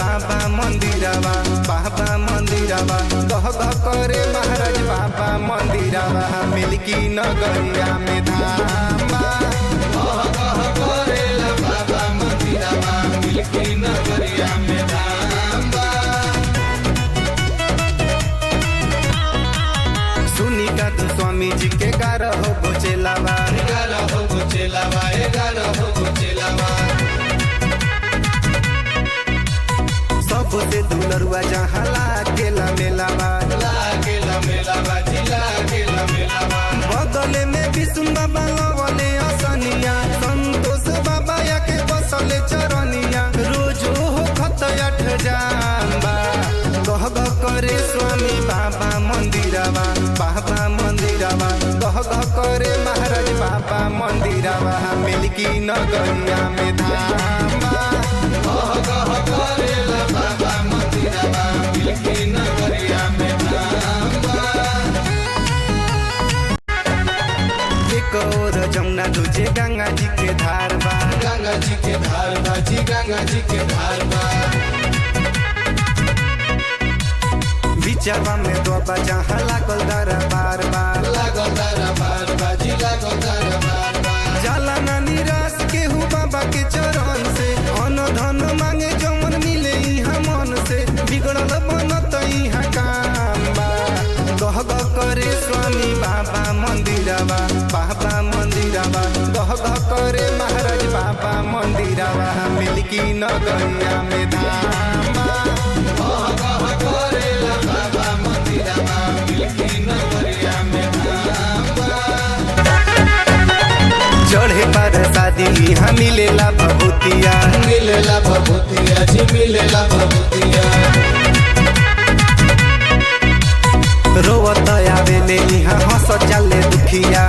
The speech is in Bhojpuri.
बाबा मंदिरवा गह गह करे महाराज बाबा मंदिरवा मिल्की नगरिया में धाम बा। गह गह करेला बाबा मंदिरवा मिल्की नगरिया में धाम बा। सुनी का तू स्वामी जी के गारह हो गोचेलावा सबसे दुलरुआ जहाँ लागेला मेलावा बदले में विष्णु बाबा लवले असनिया संतोष बाबा या के बसले चरनिया रोज हो खत 8 जाम्बा। गह गह करे स्वामी बाबा मंदिरवा गह गह करे महाराज बाबा मंदिरवा मिल्की नगरिया में धाम बा। गह गह करेला बाबा मंदिरवा मिल्की नगरिया में धाम बा। एक और जमुना दूजे गंगा जी के धार बा बिचवा में दोबा जहाँ लागल दरबार बा जाला ना निराश केहू बाबा के चरण से अन धन मांगे जमन मिले यहाँ मन से बिगड़ल बनत यहाँ काम बा। गह गह करे स्वामी बाबा मंदिरवा गह गह करे महाराज बाबा मंदिरवा मिल्की नगरिया में धाम बा। गह गह करेला बाबा मंदिरवा मिल्की नगरिया में धाम बा। चढ़े पर शादी यहाँ मिलेला भभूतिया रोवत आवेले यहाँ हंस जाले दुखिया